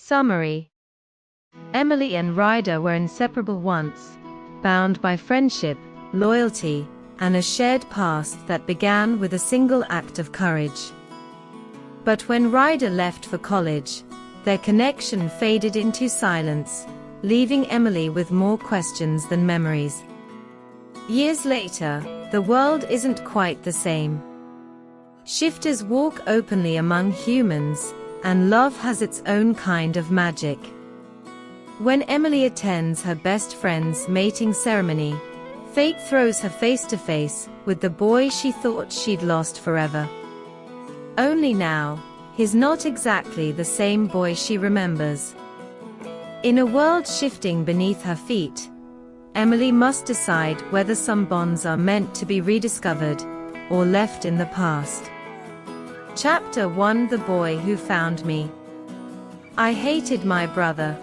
Summary. Emily and Ryder were inseparable once, bound by friendship, loyalty, and a shared past that began with a single act of courage. But when Ryder left for college, their connection faded into silence, leaving Emily with more questions than memories. Years later, the world isn't quite the same. Shifters walk openly among humans, and love has its own kind of magic. When Emily attends her best friend's mating ceremony, fate throws her face to face with the boy she thought she'd lost forever. Only now, he's not exactly the same boy she remembers. In a world shifting beneath her feet, Emily must decide whether some bonds are meant to be rediscovered or left in the past. Chapter 1: The Boy Who Found Me. I hated my brother.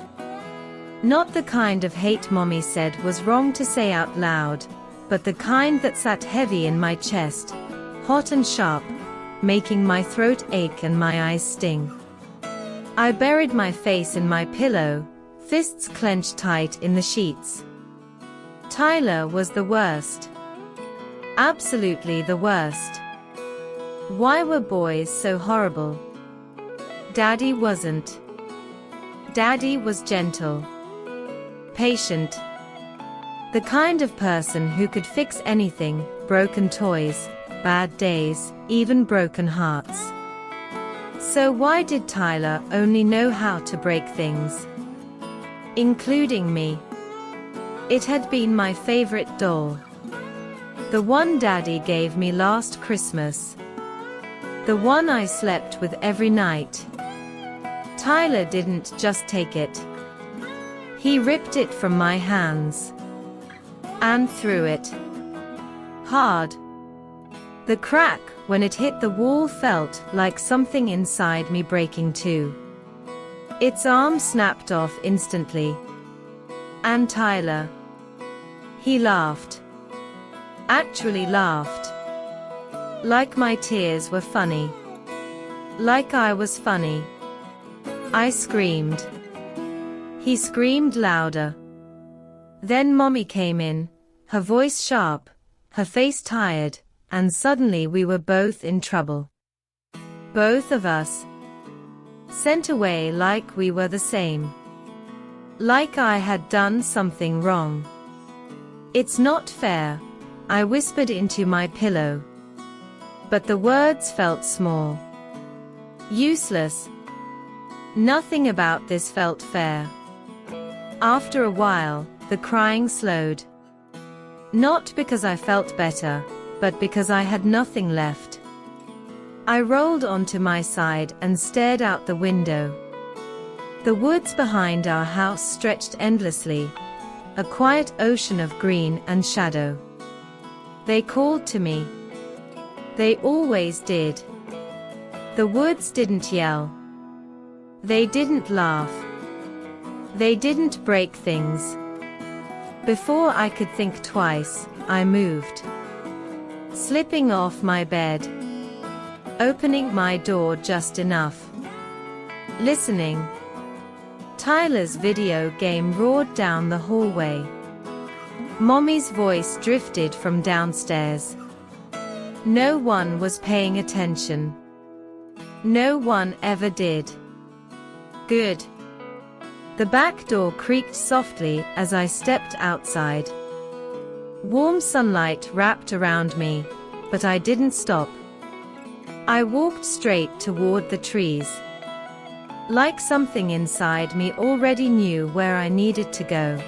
Not the kind of hate Mommy said was wrong to say out loud, but the kind that sat heavy in my chest, hot and sharp, making my throat ache and my eyes sting. I buried my face in my pillow, fists clenched tight in the sheets. Tyler was the worst. Absolutely the worst. Why were boys so horrible? Daddy wasn't. Daddy was gentle, patient, the kind of person who could fix anything: broken toys, bad days, even broken hearts. So why did Tyler only know how to break things? Including me. It had been my favorite doll. The one Daddy gave me last Christmas. The one I slept with every night. Tyler didn't just take it. He ripped it from my hands. And threw it. Hard. The crack, when it hit the wall, felt like something inside me breaking too. Its arm snapped off instantly. And Tyler. He laughed. Actually laughed. Like my tears were funny. Like I was funny. I screamed. He screamed louder. Then Mommy came in, her voice sharp, her face tired, and suddenly we were both in trouble. Both of us. Sent away like we were the same. Like I had done something wrong. It's not fair, I whispered into my pillow. But the words felt small. Useless. Nothing about this felt fair. After a while, the crying slowed. Not because I felt better, but because I had nothing left. I rolled onto my side and stared out the window. The woods behind our house stretched endlessly, a quiet ocean of green and shadow. They called to me. They always did. The woods didn't yell. They didn't laugh. They didn't break things. Before I could think twice, I moved. Slipping off my bed. Opening my door just enough. Listening. Tyler's video game roared down the hallway. Mommy's voice drifted from downstairs. No one was paying attention. No one ever did. Good. The back door creaked softly as I stepped outside. Warm sunlight wrapped around me, but I didn't stop. I walked straight toward the trees. Like something inside me already knew where I needed to go.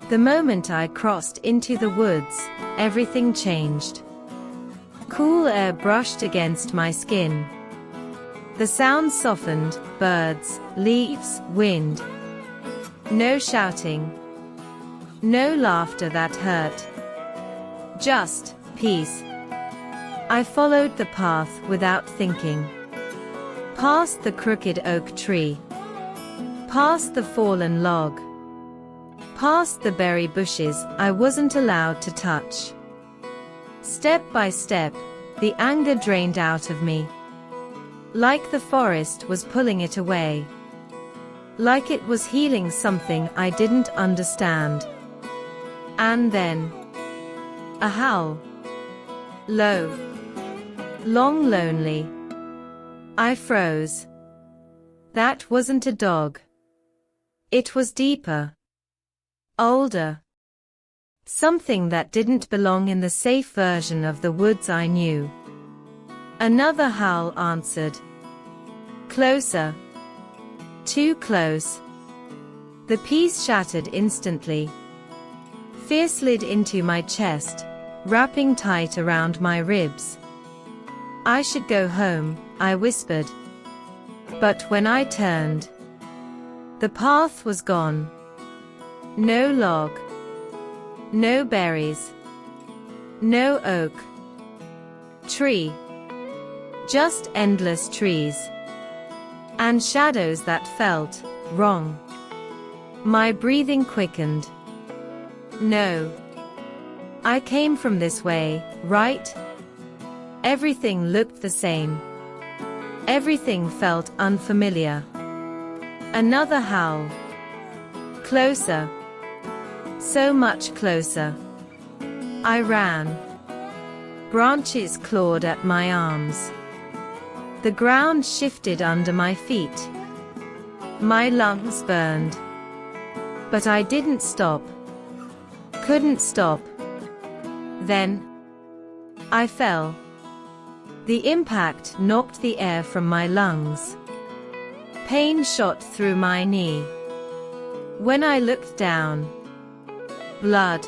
The moment I crossed into the woods, everything changed. Cool air brushed against my skin. The sounds softened: birds, leaves, wind. No shouting. No laughter that hurt. Just peace. I followed the path without thinking. Past the crooked oak tree. Past the fallen log. Past the berry bushes I wasn't allowed to touch. Step by step, the anger drained out of me. Like the forest was pulling it away. like it was healing something I didn't understand. And then, a howl. Low. Long, lonely. I froze. That wasn't a dog. It was deeper. Older. Something that didn't belong in the safe version of the woods I knew. Another howl answered. Closer. Too close. The peace shattered instantly. Fear slid into my chest, wrapping tight around my ribs. I should go home, I whispered. But when I turned, the path was gone. No log. No berries. No oak tree. Just endless trees. And shadows that felt wrong. My breathing quickened. No. I came from this way, right? Everything looked the same. Everything felt unfamiliar. Another howl. Closer. So much closer. I ran. Branches clawed at my arms. The ground shifted under my feet. My lungs burned. But I didn't stop. Couldn't stop. Then, I fell. The impact knocked the air from my lungs. Pain shot through my knee. When I looked down, blood.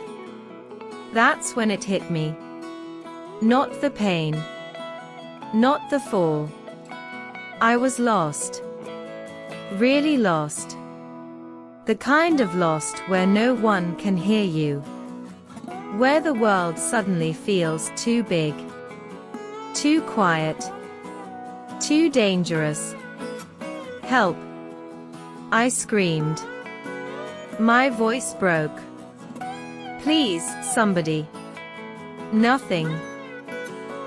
That's when it hit me. Not the pain. Not the fall. I was lost. Really lost. The kind of lost where no one can hear you. Where the world suddenly feels too big. Too quiet. Too dangerous. Help! I screamed. My voice broke. Please, somebody. Nothing.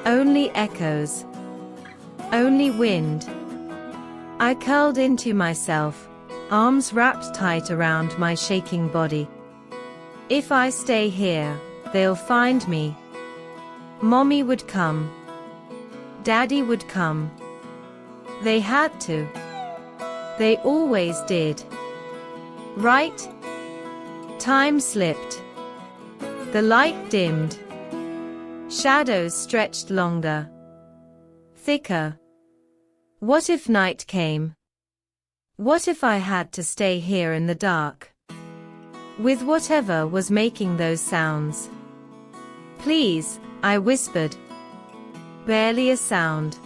Only echoes. Only wind. I curled into myself, arms wrapped tight around my shaking body. If I stay here, they'll find me. Mommy would come. Daddy would come. They had to. They always did. Right? Time slipped. The light dimmed. Shadows stretched longer. Thicker. What if night came? What if I had to stay here in the dark? With whatever was making those sounds. Please, I whispered. Barely a sound.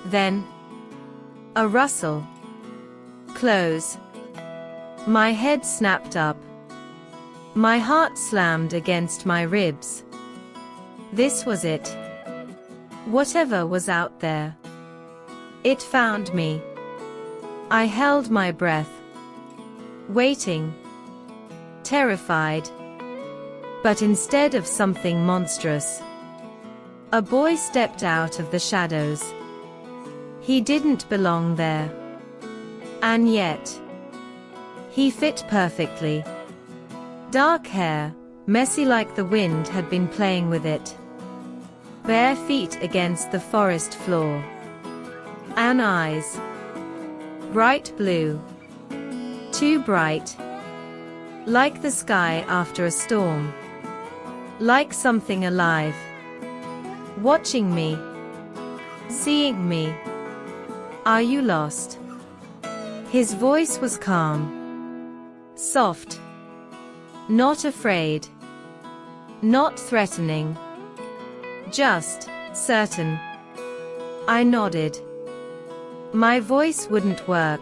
Then, a rustle. Close. My head snapped up. My heart slammed against my ribs. This was it. Whatever was out there. It found me. I held my breath. Waiting. Terrified. But instead of something monstrous, a boy stepped out of the shadows. He didn't belong there. And yet, he fit perfectly. Dark hair, messy like the wind had been playing with it. Bare feet against the forest floor. And eyes. Bright blue. Too bright. Like the sky after a storm. Like something alive. Watching me. Seeing me. Are you lost? His voice was calm. Soft. Not afraid. Not threatening. Just certain. I nodded. My voice wouldn't work.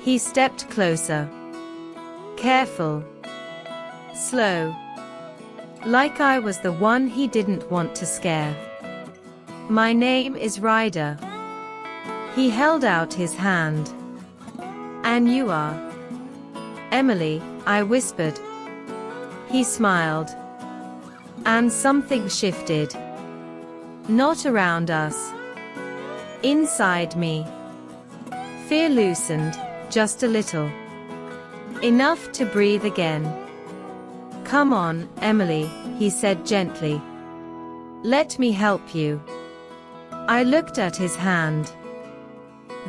He stepped closer. Careful. Slow. Like I was the one he didn't want to scare. My name is Ryder. He held out his hand. And you are? Emily, I whispered. He smiled. And something shifted. Not around us. Inside me. Fear loosened, just a little. Enough to breathe again. "Come on, Emily," he said gently. "Let me help you." I looked at his hand,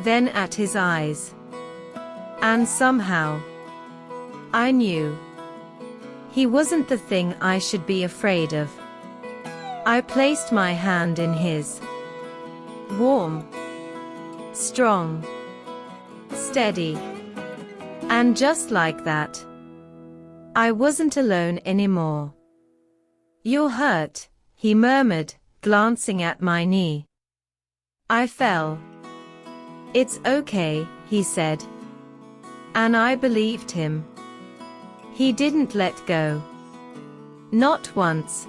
then at his eyes. And somehow, I knew he wasn't the thing I should be afraid of. I placed my hand in his. Warm, strong, steady. And just like that, I wasn't alone anymore. "You're hurt," he murmured, glancing at my knee. I fell. "It's okay," he said. And I believed him. He didn't let go. Not once.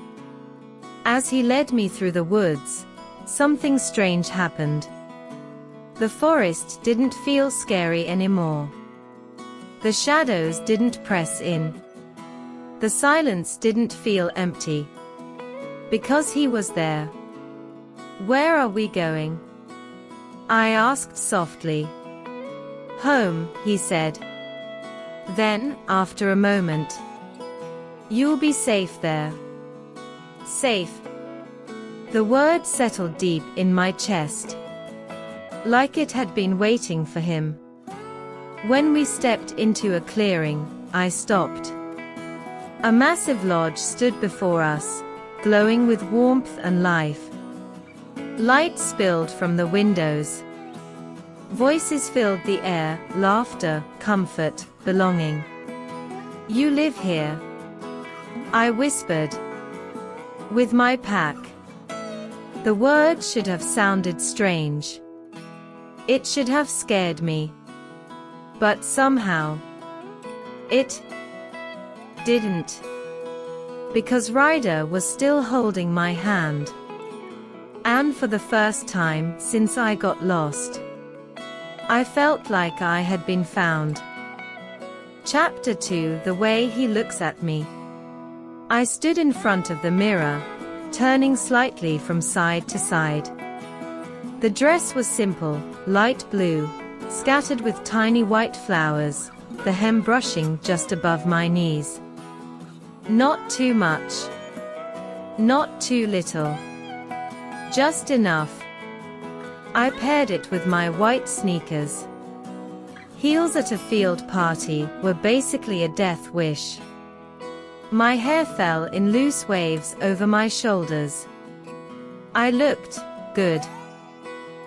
As he led me through the woods, something strange happened. The forest didn't feel scary anymore. The shadows didn't press in. The silence didn't feel empty. Because he was there. "Where are we going?" I asked softly. "Home," he said. Then, after a moment, "You'll be safe there." Safe. The word settled deep in my chest, like it had been waiting for him. When we stepped into a clearing, I stopped. A massive lodge stood before us, glowing with warmth and life. Light spilled from the windows. Voices filled the air, laughter, comfort, belonging. "You live here?" I whispered. "With my pack." The word should have sounded strange. It should have scared me. But somehow, it didn't. Because Ryder was still holding my hand. And for the first time since I got lost, I felt like I had been found. Chapter 2: The way he looks at me. I stood in front of the mirror, turning slightly from side to side. The dress was simple, light blue, scattered with tiny white flowers, the hem brushing just above my knees. Not too much. Not too little. Just enough. I paired it with my white sneakers. Heels at a field party were basically a death wish. My hair fell in loose waves over my shoulders. I looked good.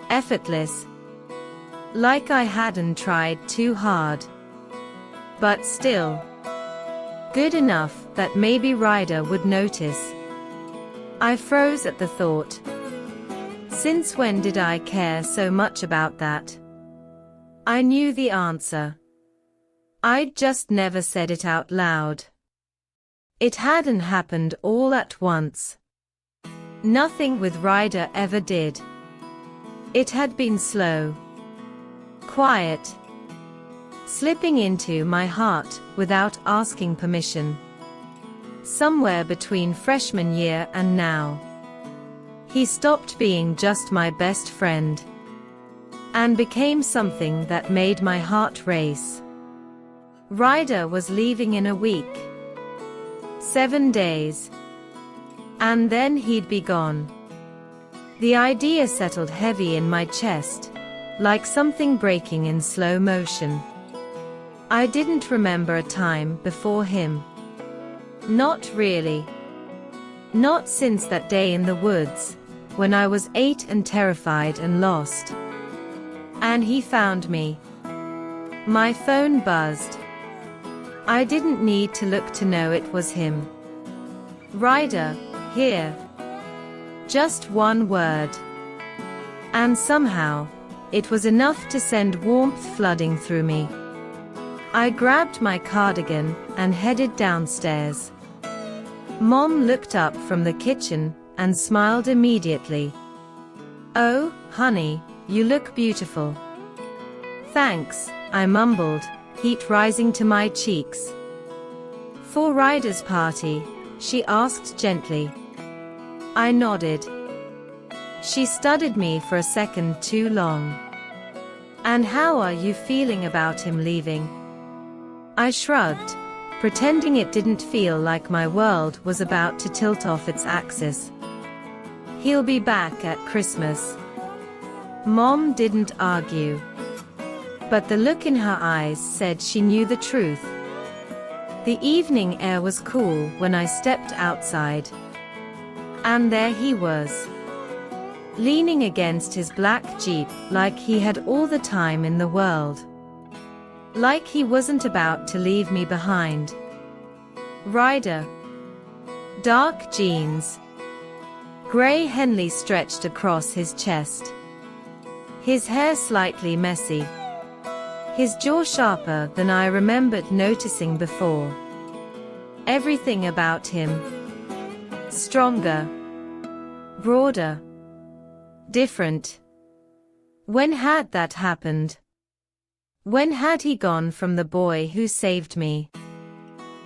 Effortless. Like I hadn't tried too hard. But still, good enough that maybe Ryder would notice. I froze at the thought. Since when did I care so much about that? I knew the answer. I'd just never said it out loud. It hadn't happened all at once. Nothing with Ryder ever did. It had been slow. Quiet. Slipping into my heart without asking permission. Somewhere between freshman year and now. He stopped being just my best friend. And became something that made my heart race. Ryder was leaving in a week. 7 days. And then he'd be gone. The idea settled heavy in my chest, like something breaking in slow motion. I didn't remember a time before him. Not really. Not since that day in the woods, when I was 8 and terrified and lost. And he found me. My phone buzzed. I didn't need to look to know it was him. Ryder, here. Just one word. And somehow, it was enough to send warmth flooding through me. I grabbed my cardigan and headed downstairs. Mom looked up from the kitchen and smiled immediately. "Oh, honey, you look beautiful." "Thanks," I mumbled, heat rising to my cheeks. "For Ryder's party?" she asked gently. I nodded. She studied me for a second too long. And how are you feeling about him leaving? I shrugged, pretending it didn't feel like my world was about to tilt off its axis. He'll be back at Christmas. Mom didn't argue. But the look in her eyes said she knew the truth. The evening air was cool when I stepped outside. And there he was, leaning against his black Jeep like he had all the time in the world. Like he wasn't about to leave me behind. Ryder. Dark jeans. Grey Henley stretched across his chest. His hair slightly messy. His jaw sharper than I remembered noticing before. Everything about him. Stronger. Broader. Different. When had that happened? When had he gone from the boy who saved me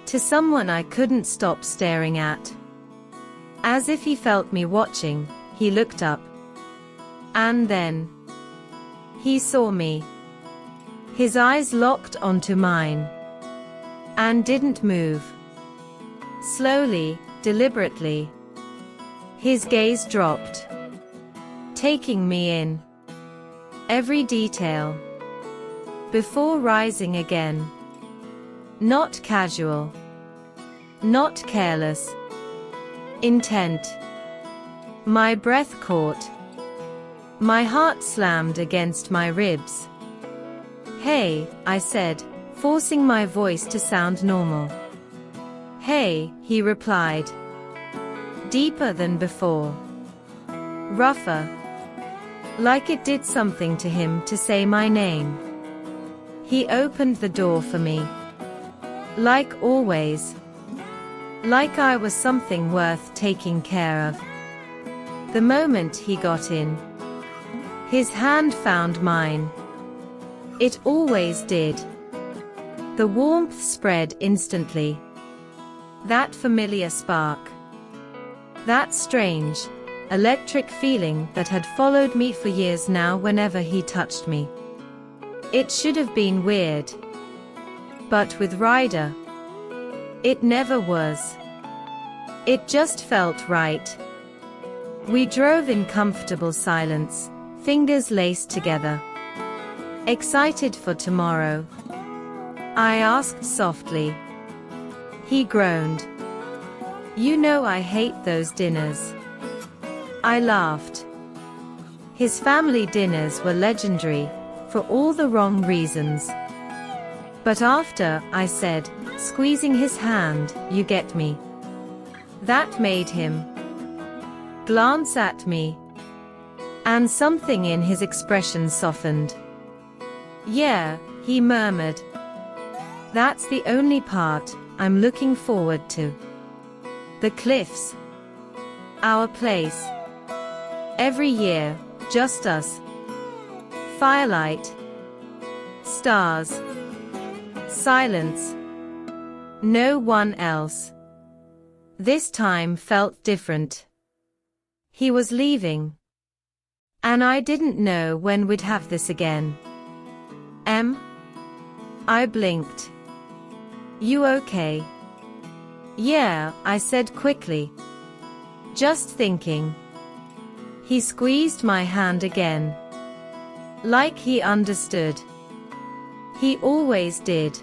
to someone I couldn't stop staring at? As if he felt me watching, he looked up. And then he saw me. His eyes locked onto mine and didn't move. Slowly, deliberately, his gaze dropped, taking me in. Every detail. Before rising again. Not casual. Not careless. Intent. My breath caught. My heart slammed against my ribs. "Hey," I said, forcing my voice to sound normal. "Hey," he replied. Deeper than before. Rougher. Like it did something to him to say my name. He opened the door for me. Like always. Like I was something worth taking care of. The moment he got in, his hand found mine. It always did. The warmth spread instantly. That familiar spark. That strange, electric feeling that had followed me for years now whenever he touched me. It should have been weird. But with Ryder, it never was. It just felt right. We drove in comfortable silence, fingers laced together. Excited for tomorrow? I asked softly. He groaned. "You know I hate those dinners." I laughed. His family dinners were legendary, for all the wrong reasons. But after, I said, squeezing his hand, "You get me." That made him glance at me. And something in his expression softened. "Yeah," he murmured. "That's the only part I'm looking forward to. The cliffs. Our place. Every year, just us. Firelight. Stars. Silence. No one else." This time felt different. He was leaving. And I didn't know when we'd have this again. I blinked. "You okay?" "Yeah," I said quickly. "Just thinking." He squeezed my hand again. Like he understood. He always did.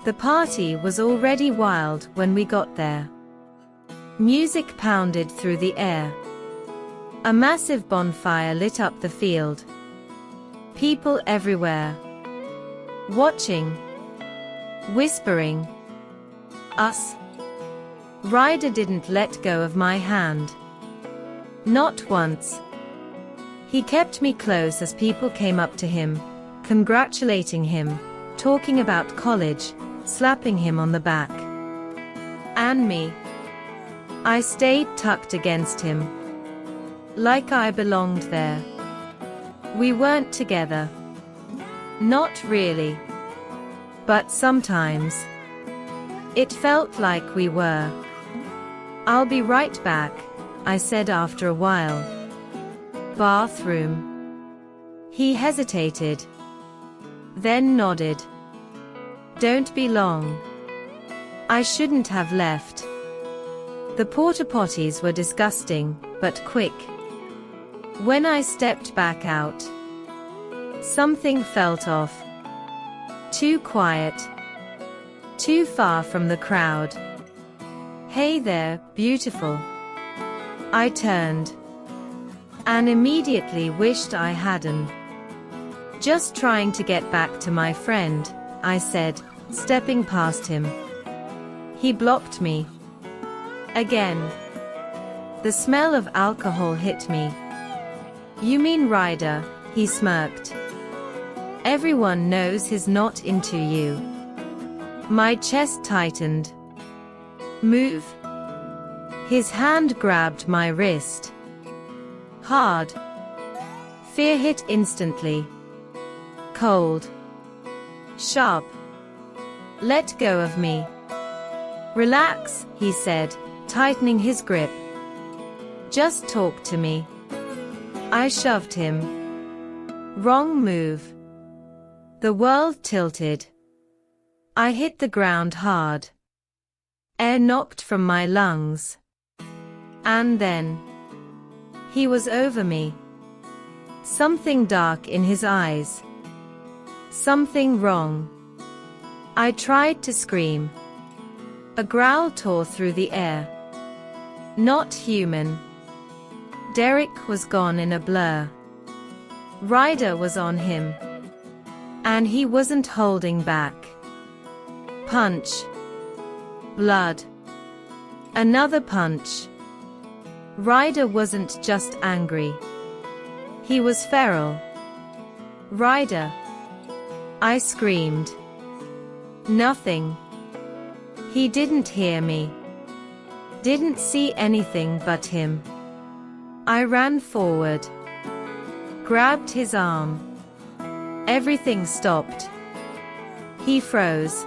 The party was already wild when we got there. Music pounded through the air. A massive bonfire lit up the field. People everywhere. Watching. Whispering. Us. Ryder didn't let go of my hand. Not once. He kept me close as people came up to him, congratulating him, talking about college, slapping him on the back. And me. I stayed tucked against him. Like I belonged there. We weren't together. Not really. But sometimes. It felt like we were. "I'll be right back," I said after a while. Bathroom. He hesitated, then nodded. Don't be long. I shouldn't have left. The porta potties were disgusting, but quick. When I stepped back out, something felt off. Too quiet. Too far from the crowd. Hey there, beautiful. I turned. And immediately wished I hadn't. Just trying to get back to my friend, I said, stepping past him. He blocked me. Again. The smell of alcohol hit me. You mean Ryder, he smirked. Everyone knows he's not into you. My chest tightened. Move. His hand grabbed my wrist. Hard. Fear hit instantly. Cold. Sharp. Let go of me. Relax, he said, tightening his grip. Just talk to me. I shoved him. Wrong move. The world tilted. I hit the ground hard. Air knocked from my lungs. And then he was over me. Something dark in his eyes. Something wrong. I tried to scream. A growl tore through the air. Not human. Derek was gone in a blur. Ryder was on him. And he wasn't holding back. Punch. Blood. Another punch. Ryder wasn't just angry. He was feral. Ryder. I screamed. Nothing. He didn't hear me. Didn't see anything but him. I ran forward. Grabbed his arm. Everything stopped. He froze.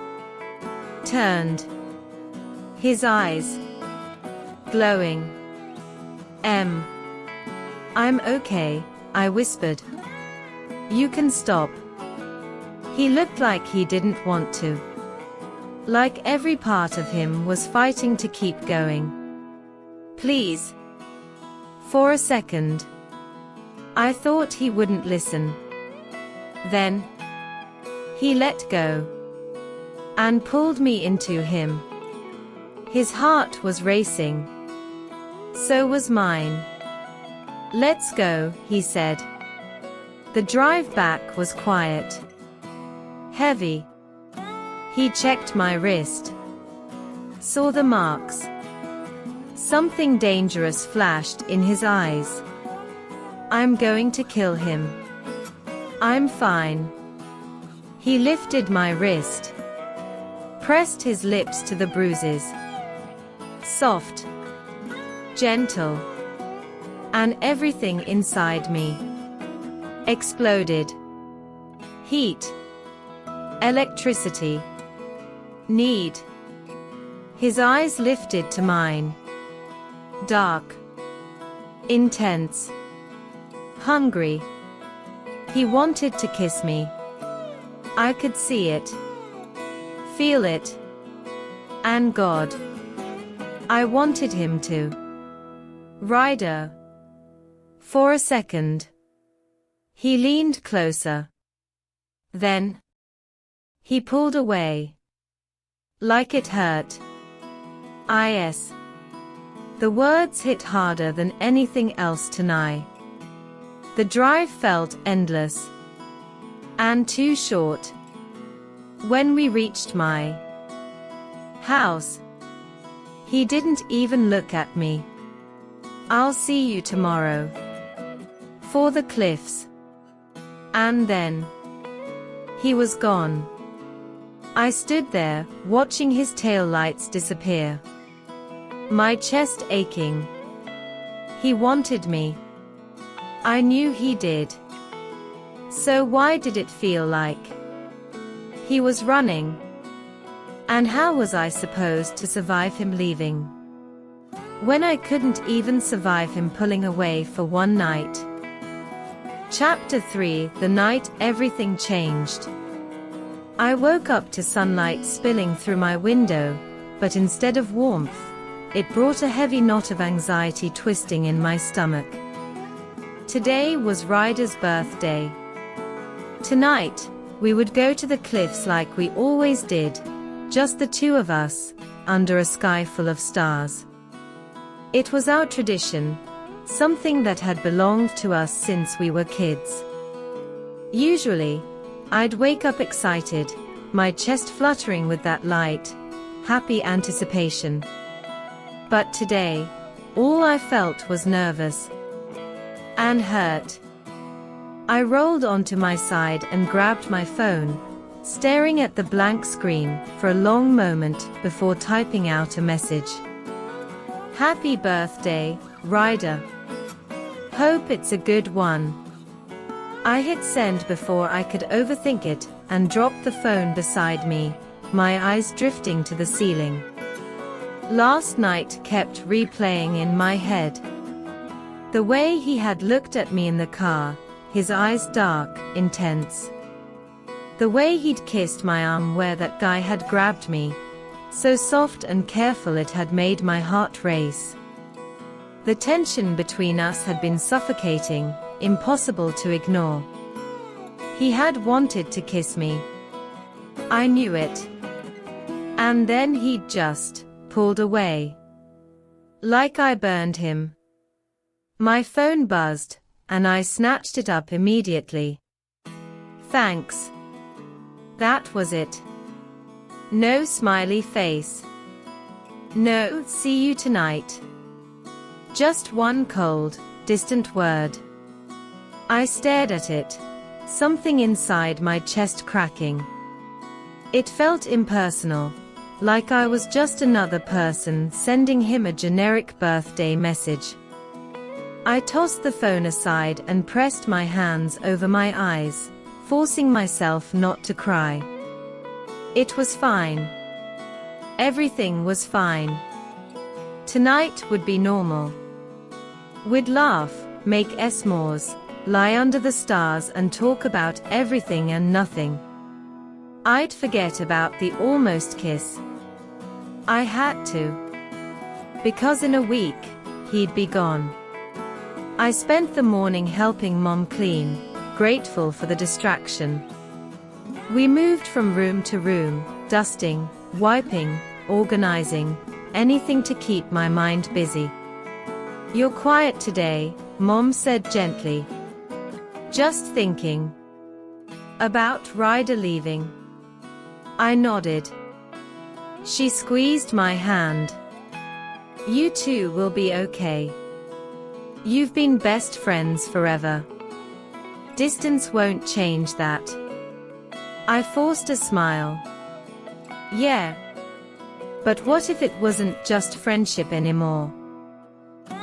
Turned. His eyes glowing. I'm okay, I whispered. You can stop. He looked like he didn't want to. Like every part of him was fighting to keep going. Please. For a second, I thought he wouldn't listen. Then he let go and pulled me into him. His heart was racing. So was mine. Let's go, he said. The drive back was quiet. Heavy. He checked my wrist. Saw the marks. Something dangerous flashed in his eyes. I'm going to kill him. I'm fine. He lifted my wrist. Pressed his lips to the bruises. Soft. Gentle. And everything inside me exploded. Heat. Electricity. Need. His eyes lifted to mine. Dark. Intense. Hungry. He wanted to kiss me. I could see it. Feel it. And God. I wanted him to. Ryder. For a second. He leaned closer. Then he pulled away. Like it hurt. Yes. The words hit harder than anything else tonight. The drive felt endless. And too short. When we reached my house, he didn't even look at me. I'll see you tomorrow. For the cliffs. And then he was gone. I stood there, watching his taillights disappear. My chest aching. He wanted me. I knew he did. So why did it feel like he was running? And how was I supposed to survive him leaving, when I couldn't even survive him pulling away for one night? Chapter 3: The night everything changed. I woke up to sunlight spilling through my window, but instead of warmth, it brought a heavy knot of anxiety twisting in my stomach. Today was Ryder's birthday. Tonight, we would go to the cliffs like we always did, just the two of us, under a sky full of stars. It was our tradition, something that had belonged to us since we were kids. Usually, I'd wake up excited, my chest fluttering with that light, happy anticipation. But today, all I felt was nervous and hurt. I rolled onto my side and grabbed my phone, staring at the blank screen for a long moment before typing out a message. Happy birthday, Ryder. Hope it's a good one. I hit send before I could overthink it and dropped the phone beside me, my eyes drifting to the ceiling. Last night kept replaying in my head. The way he had looked at me in the car, his eyes dark, intense. The way he'd kissed my arm where that guy had grabbed me, so soft and careful it had made my heart race. The tension between us had been suffocating, impossible to ignore. He had wanted to kiss me. I knew it. And then he'd just pulled away. Like I burned him. My phone buzzed, and I snatched it up immediately. Thanks. That was it. No smiley face. No "see you tonight." Just one cold, distant word. I stared at it, something inside my chest cracking. It felt impersonal, like I was just another person sending him a generic birthday message. I tossed the phone aside and pressed my hands over my eyes, forcing myself not to cry. It was fine. Everything was fine. Tonight would be normal. We'd laugh, make s'mores, lie under the stars and talk about everything and nothing. I'd forget about the almost kiss. I had to. Because in a week, he'd be gone. I spent the morning helping Mom clean, grateful for the distraction. We moved from room to room, dusting, wiping, organizing, anything to keep my mind busy. You're quiet today, Mom said gently. Just thinking about Ryder leaving. I nodded. She squeezed my hand. You two will be okay. You've been best friends forever. Distance won't change that. I forced a smile. Yeah. But what if it wasn't just friendship anymore?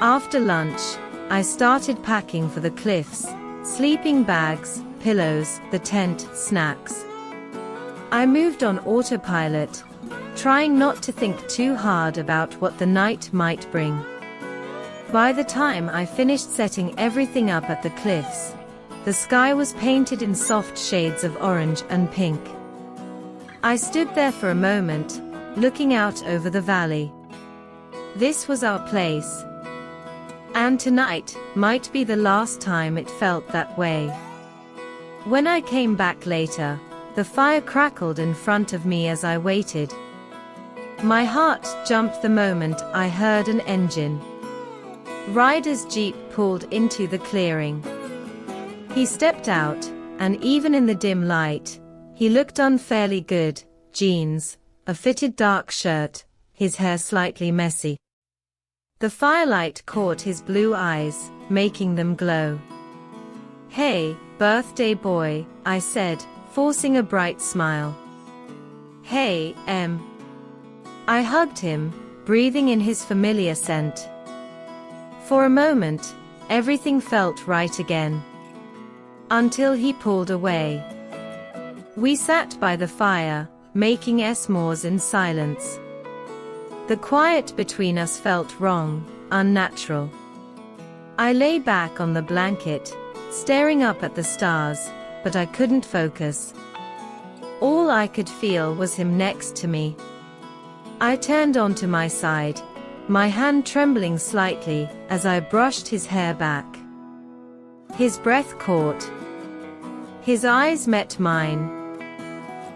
After lunch, I started packing for the cliffs, sleeping bags, pillows, the tent, snacks. I moved on autopilot, trying not to think too hard about what the night might bring. By the time I finished setting everything up at the cliffs, the sky was painted in soft shades of orange and pink. I stood there for a moment, looking out over the valley. This was our place. And tonight might be the last time it felt that way. When I came back later, the fire crackled in front of me as I waited. My heart jumped the moment I heard an engine. Ryder's Jeep pulled into the clearing. He stepped out, and even in the dim light, he looked unfairly good: jeans, a fitted dark shirt, his hair slightly messy. The firelight caught his blue eyes, making them glow. Hey, birthday boy, I said, forcing a bright smile. Hey, I hugged him, breathing in his familiar scent. For a moment, everything felt right again. Until he pulled away. We sat by the fire, making s'mores in silence. The quiet between us felt wrong, unnatural. I lay back on the blanket, staring up at the stars, but I couldn't focus. All I could feel was him next to me. I turned onto my side, my hand trembling slightly as I brushed his hair back. His breath caught. His eyes met mine.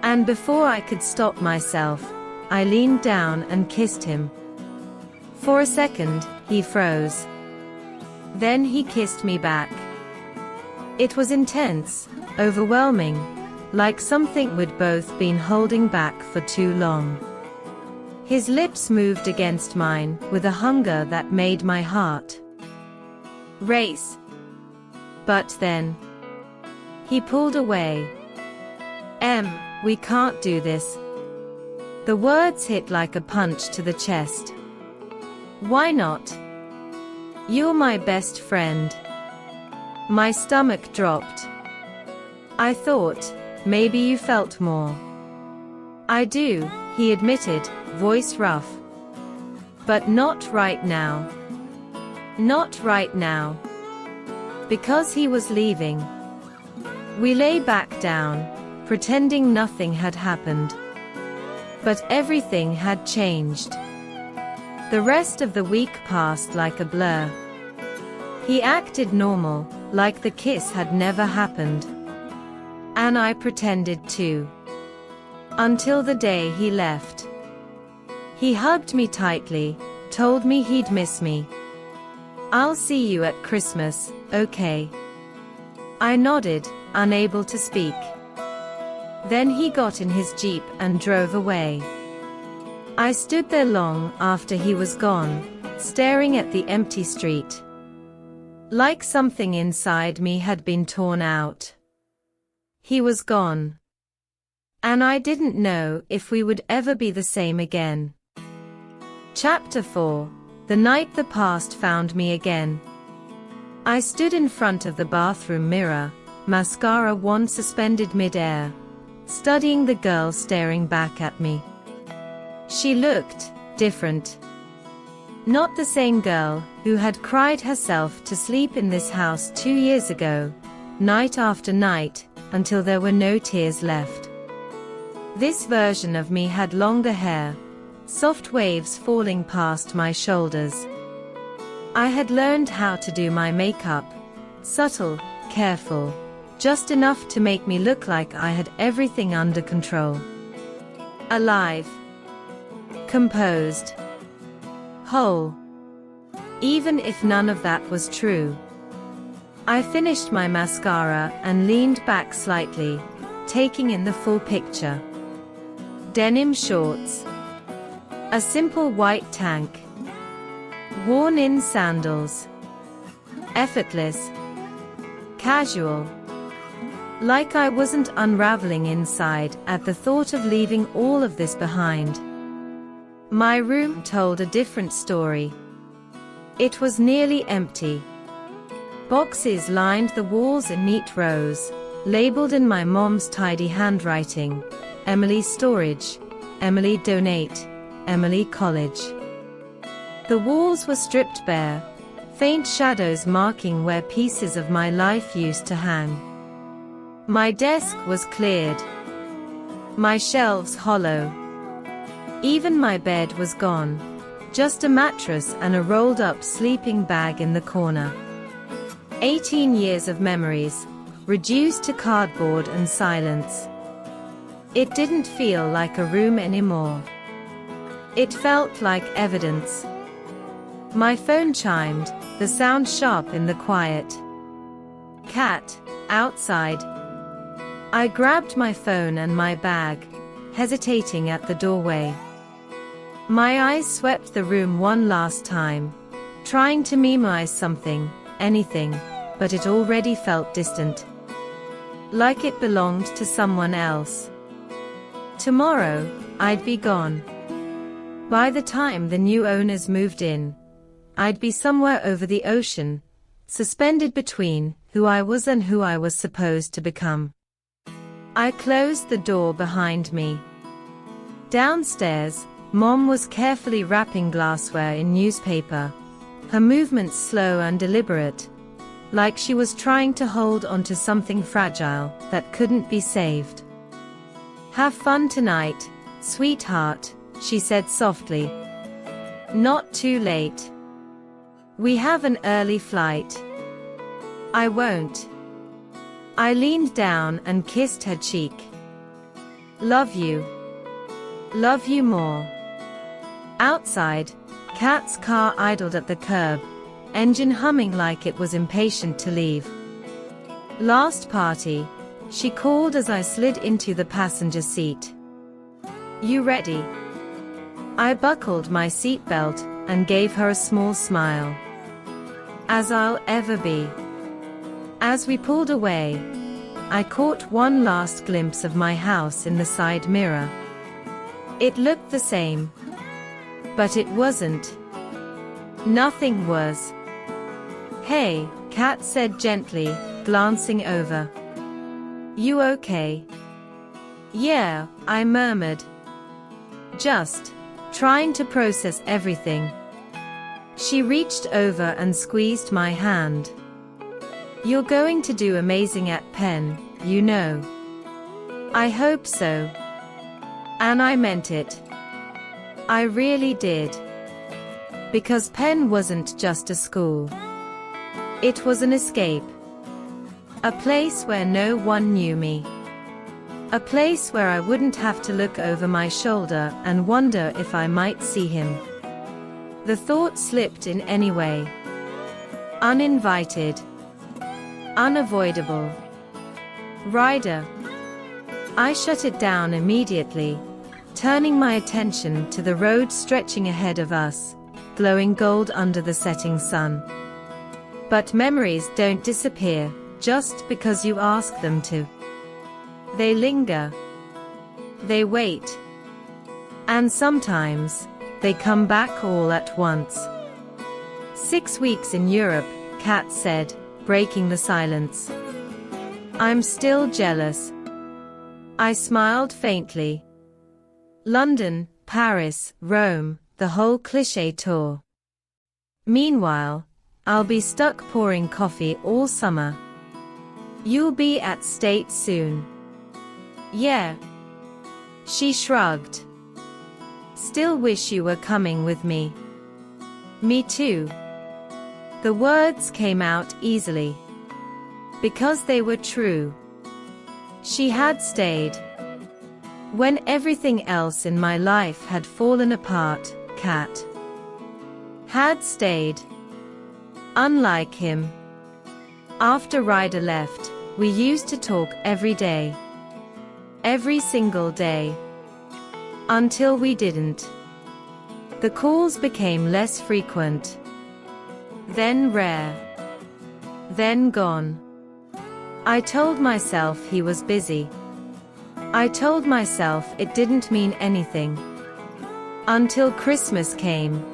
And before I could stop myself, I leaned down and kissed him. For a second, he froze. Then he kissed me back. It was intense, overwhelming, like something we'd both been holding back for too long. His lips moved against mine with a hunger that made my heart race. But then he pulled away. We can't do this." The words hit like a punch to the chest. "Why not? You're my best friend." My stomach dropped. "I thought maybe you felt more." "I do," he admitted, voice rough. "But not right now. Not right now." Because he was leaving. We lay back down, pretending nothing had happened. But everything had changed. The rest of the week passed like a blur. He acted normal, like the kiss had never happened. And I pretended to. Until the day he left. He hugged me tightly, told me he'd miss me. "I'll see you at Christmas, okay?" I nodded, unable to speak. Then he got in his Jeep and drove away. I stood there long after he was gone, staring at the empty street. Like something inside me had been torn out. He was gone. And I didn't know if we would ever be the same again. Chapter 4. The night the past found me again. I stood in front of the bathroom mirror, mascara wand suspended mid-air, studying the girl staring back at me. She looked different. Not the same girl who had cried herself to sleep in this house 2 years ago, night after night, until there were no tears left. This version of me had longer hair, soft waves falling past my shoulders. I had learned how to do my makeup, subtle, careful, just enough to make me look like I had everything under control. Alive. Composed. Whole. Even if none of that was true. I finished my mascara and leaned back slightly, taking in the full picture. Denim shorts. A simple white tank. Worn-in sandals. Effortless. Casual. Like I wasn't unraveling inside at the thought of leaving all of this behind. My room told a different story. It was nearly empty. Boxes lined the walls in neat rows, labeled in my mom's tidy handwriting: Emily Storage, Emily Donate, Emily College. The walls were stripped bare, faint shadows marking where pieces of my life used to hang. My desk was cleared. My shelves hollow. Even my bed was gone. Just a mattress and a rolled-up sleeping bag in the corner. 18 years of memories, reduced to cardboard and silence. It didn't feel like a room anymore. It felt like evidence. My phone chimed, the sound sharp in the quiet. Cat, outside. I grabbed my phone and my bag, hesitating at the doorway. My eyes swept the room one last time, trying to memorize something, anything, but it already felt distant. Like it belonged to someone else. Tomorrow, I'd be gone. By the time the new owners moved in, I'd be somewhere over the ocean, suspended between who I was and who I was supposed to become. I closed the door behind me. Downstairs, Mom was carefully wrapping glassware in newspaper, her movements slow and deliberate, like she was trying to hold onto something fragile that couldn't be saved. "Have fun tonight, sweetheart," she said softly. "Not too late. We have an early flight." "I won't." I leaned down and kissed her cheek. "Love you. Love you more." Outside, Kat's car idled at the curb, engine humming like it was impatient to leave. "Last party," she called as I slid into the passenger seat. "You ready?" I buckled my seatbelt and gave her a small smile. "As I'll ever be." As we pulled away, I caught one last glimpse of my house in the side mirror. It looked the same. But it wasn't. Nothing was. "Hey," Kat said gently, glancing over. "You okay?" "Yeah," I murmured. Just trying to process everything. She reached over and squeezed my hand. "You're going to do amazing at Penn, you know." "I hope so." And I meant it. I really did. Because Penn wasn't just a school. It was an escape. A place where no one knew me. A place where I wouldn't have to look over my shoulder and wonder if I might see him. The thought slipped in anyway. Uninvited. Unavoidable. Ryder. I shut it down immediately, turning my attention to the road stretching ahead of us, glowing gold under the setting sun. But memories don't disappear just because you ask them to. They linger. They wait. And sometimes, they come back all at once. 6 weeks in Europe, Kat said, breaking the silence. "I'm still jealous." I smiled faintly. London, Paris, Rome, the whole cliché tour. Meanwhile, I'll be stuck pouring coffee all summer. You'll be at State soon. Yeah. She shrugged. Still wish you were coming with me. Me too. The words came out easily. Because they were true. She had stayed. When everything else in my life had fallen apart, Kat had stayed. Unlike him. After Ryder left, we used to talk every day. Every single day. Until we didn't. The calls became less frequent. Then rare. Then gone. I told myself he was busy. I told myself it didn't mean anything. Until Christmas came.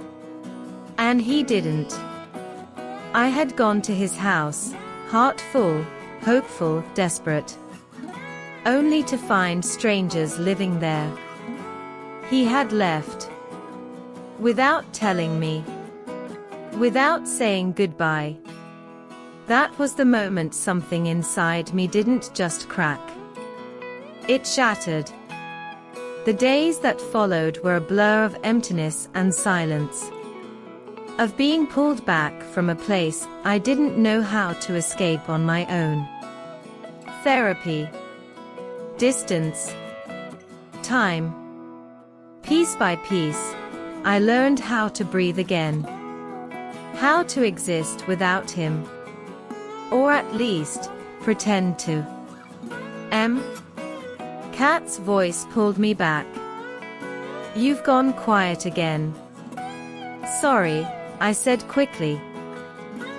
And he didn't. I had gone to his house, heart full, hopeful, desperate. Only to find strangers living there. He had left. Without telling me. Without saying goodbye. That was the moment something inside me didn't just crack. It shattered. The days that followed were a blur of emptiness and silence. Of being pulled back from a place I didn't know how to escape on my own. Therapy. Distance. Time. Piece by piece, I learned how to breathe again. How to exist without him. Or at least, pretend to. Kat's voice pulled me back. You've gone quiet again. Sorry, I said quickly.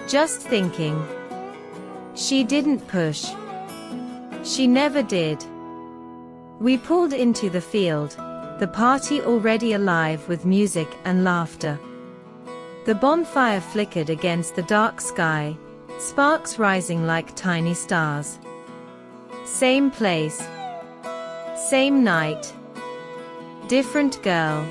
Just thinking. She didn't push. She never did. We pulled into the field, the party already alive with music and laughter. The bonfire flickered against the dark sky, sparks rising like tiny stars. Same place. Same night. Different girl.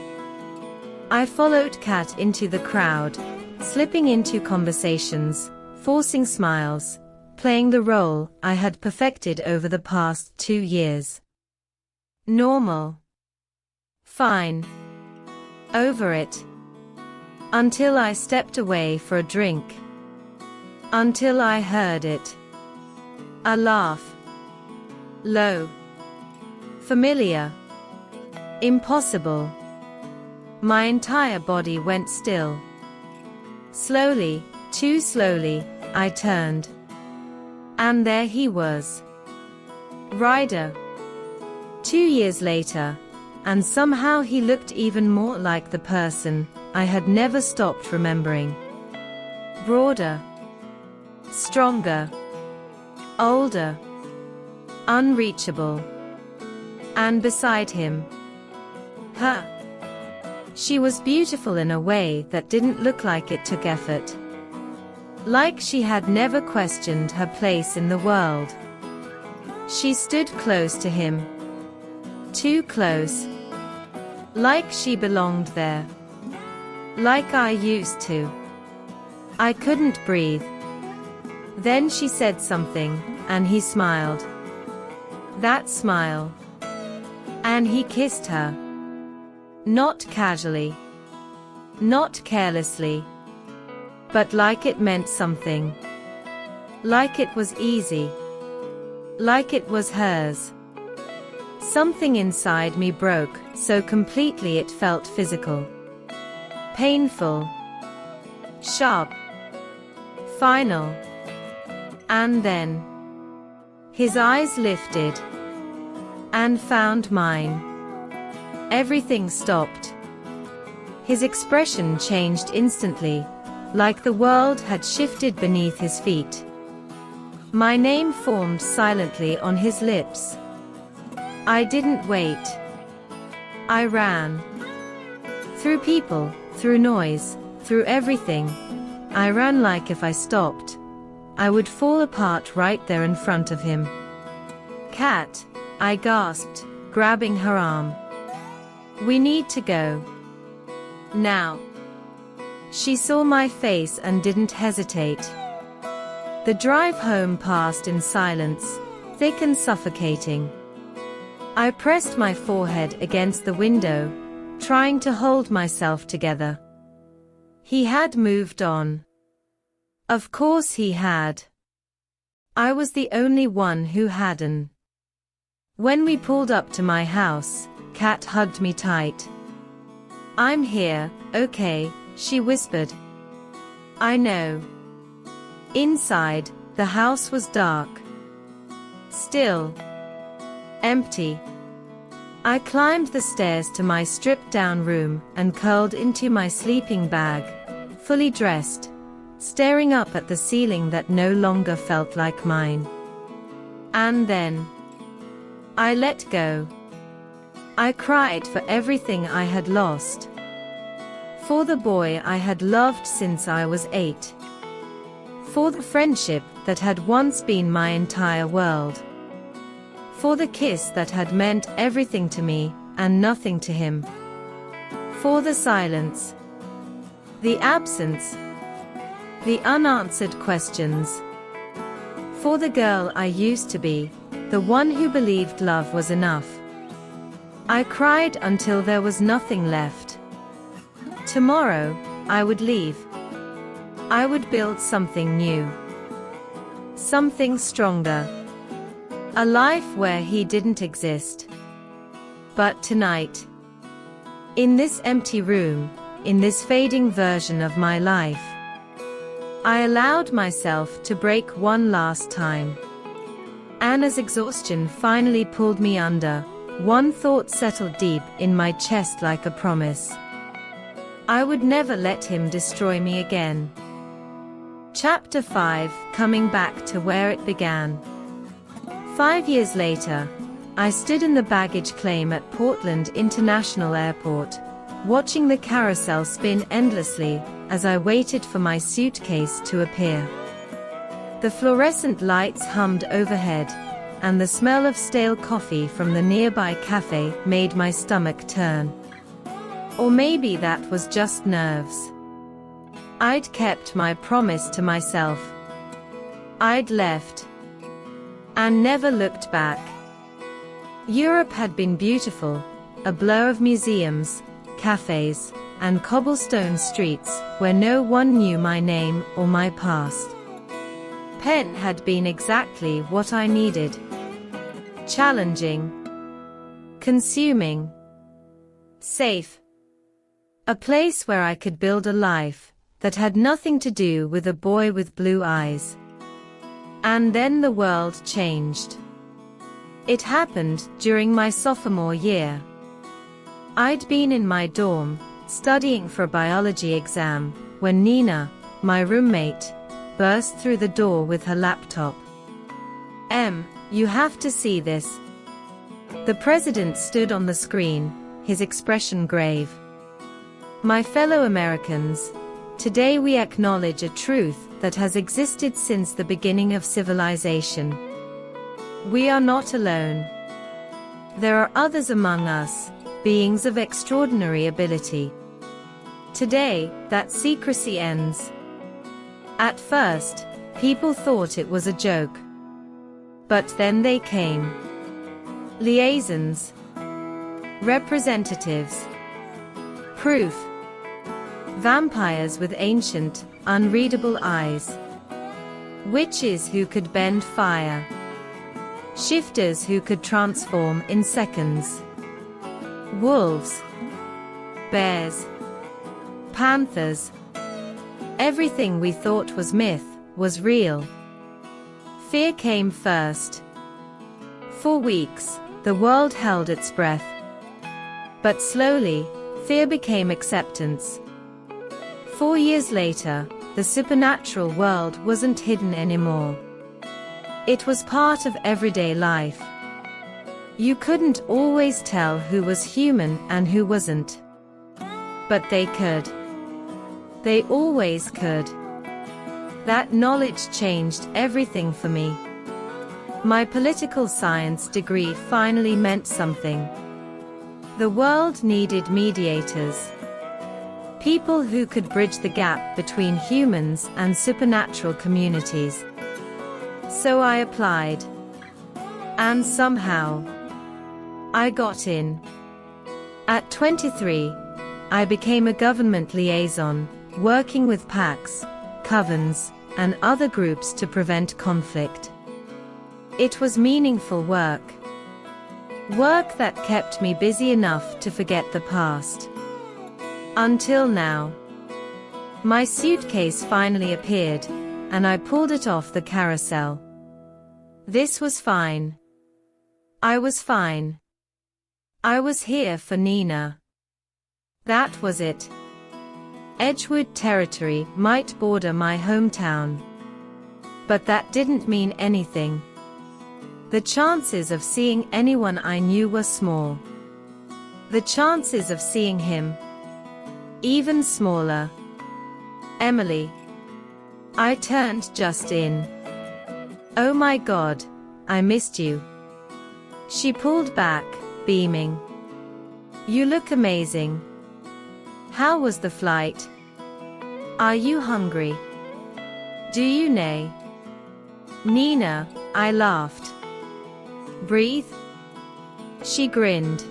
I followed Kat into the crowd, slipping into conversations, forcing smiles, playing the role I had perfected over the past 2 years. Normal. Fine. Over it. Until I stepped away for a drink. Until I heard it. A laugh. Low. Familiar. Impossible. My entire body went still. Slowly, too slowly, I turned. And there he was. Ryder. 2 years later, and somehow he looked even more like the person I had never stopped remembering. Broader. Stronger. Older. Unreachable. And beside him, her. She was beautiful in a way that didn't look like it took effort. Like she had never questioned her place in the world. She stood close to him. Too close. Like she belonged there. Like I used to. I couldn't breathe. Then she said something, and he smiled. That smile. And he kissed her. Not casually. Not carelessly. But like it meant something. Like it was easy. Like it was hers. Something inside me broke, so completely it felt physical. Painful. Sharp. Final. And then his eyes lifted and found mine. Everything stopped. His expression changed instantly, like the world had shifted beneath his feet. My name formed silently on his lips. I didn't wait. I ran. Through people, through noise, through everything. I ran like if I stopped, I would fall apart right there in front of him. Kat, I gasped, grabbing her arm. We need to go. Now. She saw my face and didn't hesitate. The drive home passed in silence, thick and suffocating. I pressed my forehead against the window, trying to hold myself together. He had moved on. Of course he had. I was the only one who hadn't. When we pulled up to my house, Kat hugged me tight. I'm here, okay, she whispered. I know. Inside, the house was dark. Still. Empty. I climbed the stairs to my stripped-down room and curled into my sleeping bag, fully dressed, staring up at the ceiling that no longer felt like mine. And then I let go. I cried for everything I had lost. For the boy I had loved since I was 8. For the friendship that had once been my entire world. For the kiss that had meant everything to me, and nothing to him. For the silence. The absence. The unanswered questions. For the girl I used to be, the one who believed love was enough. I cried until there was nothing left. Tomorrow, I would leave. I would build something new. Something stronger. A life where he didn't exist. But tonight, in this empty room, in this fading version of my life, I allowed myself to break one last time. Anna's exhaustion finally pulled me under. One thought settled deep in my chest like a promise. I would never let him destroy me again. Chapter 5, Coming Back to Where It Began. 5 years later, I stood in the baggage claim at Portland International Airport, watching the carousel spin endlessly as I waited for my suitcase to appear. The fluorescent lights hummed overhead, and the smell of stale coffee from the nearby cafe made my stomach turn. Or maybe that was just nerves. I'd kept my promise to myself, I'd left and never looked back. Europe had been beautiful, a blur of museums, cafes, and cobblestone streets where no one knew my name or my past. Penn had been exactly what I needed. Challenging, consuming, safe. A place where I could build a life that had nothing to do with a boy with blue eyes. And then the world changed. It happened during my sophomore year. I'd been in my dorm, studying for a biology exam, when Nina, my roommate, burst through the door with her laptop. You have to see this." The president stood on the screen, his expression grave. "My fellow Americans, today we acknowledge a truth that has existed since the beginning of civilization. We are not alone. There are others among us, beings of extraordinary ability. Today, that secrecy ends." At first, people thought it was a joke. But then they came. Liaisons. Representatives. Proof. Vampires with ancient, unreadable eyes. Witches who could bend fire. Shifters who could transform in seconds. Wolves. Bears. Panthers. Everything we thought was myth was real. Fear came first. For weeks, the world held its breath. But slowly, fear became acceptance. 4 years later, the supernatural world wasn't hidden anymore. It was part of everyday life. You couldn't always tell who was human and who wasn't. But they could. They always could. That knowledge changed everything for me. My political science degree finally meant something. The world needed mediators. People who could bridge the gap between humans and supernatural communities. So I applied. And somehow, I got in. At 23, I became a government liaison, working with PACs, covens, and other groups to prevent conflict. It was meaningful work. Work that kept me busy enough to forget the past. Until now. My suitcase finally appeared, and I pulled it off the carousel. This was fine. I was fine. I was here for Nina. That was it. Edgewood territory might border my hometown. But that didn't mean anything. The chances of seeing anyone I knew were small. The chances of seeing him, even smaller. Emily. I turned just in. "Oh my God, I missed you." She pulled back, beaming. "You look amazing. How was the flight? Are you hungry? Do you neigh?" "Nina," I laughed. "Breathe?" She grinned.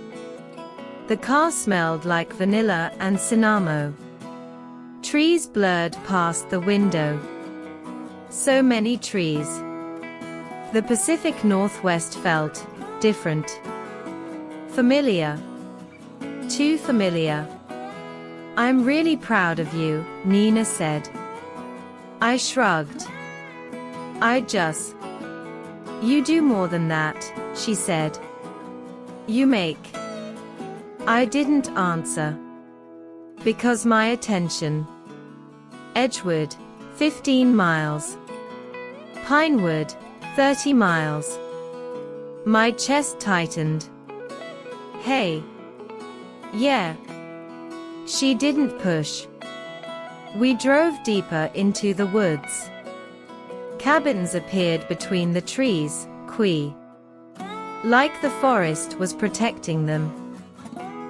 The car smelled like vanilla and cinnamon. Trees blurred past the window. So many trees. The Pacific Northwest felt different. Familiar. Too familiar. "I'm really proud of you," Nina said. I shrugged. You do more than that," she said. "You make." I didn't answer. Because my attention. Edgewood, 15 miles. Pinewood, 30 miles. My chest tightened. "Hey." "Yeah." She didn't push. We drove deeper into the woods. Cabins appeared between the trees, like the forest was protecting them.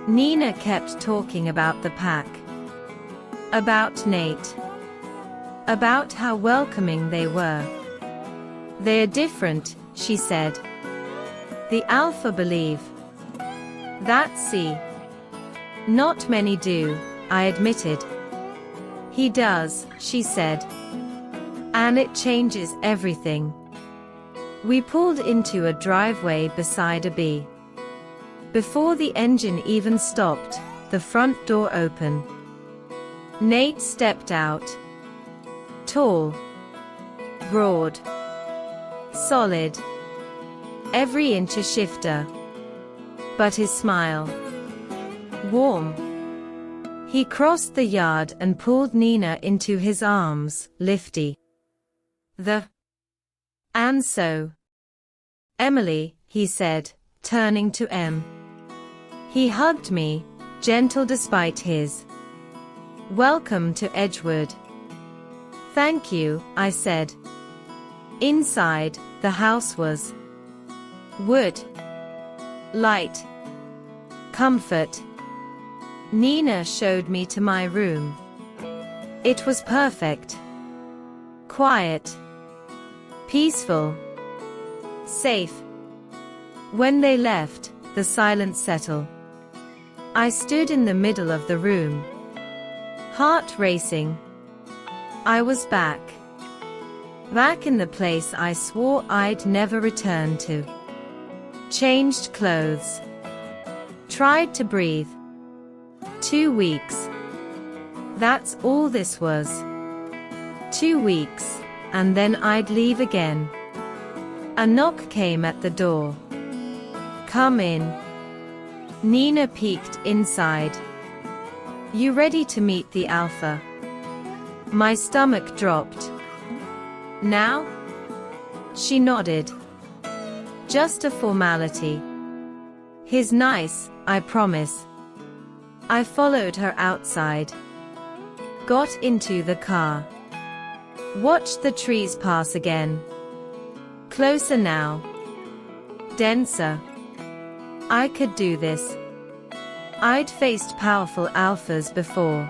Nina kept talking about the pack. About Nate. About how welcoming they were. They are different, she said. The alpha believe. That's see. Not many do, I admitted. He does, she said. And it changes everything. We pulled into a driveway beside a bee. Before the engine even stopped, the front door opened. Nate stepped out. Tall. Broad. Solid. Every inch a shifter. But his smile. Warm. He crossed the yard and pulled Nina into his arms, lifty. And so. Emily, he said, turning to Em. He hugged me, gentle despite his. Welcome to Edgewood. Thank you, I said. Inside, the house was wood. Light. Comfort. Nina showed me to my room. It was perfect. Quiet. Peaceful. Safe. When they left, the silence settled. I stood in the middle of the room. Heart racing. I was back. Back in the place I swore I'd never return to. Changed clothes. Tried to breathe. 2 weeks. That's all this was. 2 weeks, and then I'd leave again. A knock came at the door. Come in. Nina peeked inside. You ready to meet the alpha? My stomach dropped. Now? She nodded. Just a formality. He's nice, I promise. I followed her outside. Got into the car. Watched the trees pass again. Closer now. Denser. I could do this. I'd faced powerful alphas before.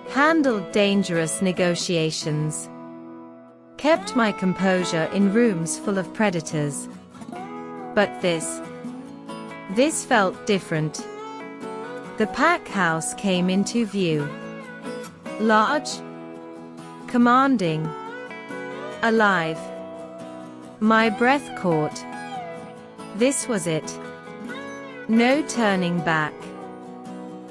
Handled dangerous negotiations. Kept my composure in rooms full of predators. But this felt different. The pack house came into view. Large. Commanding. Alive. My breath caught. This was it. No turning back.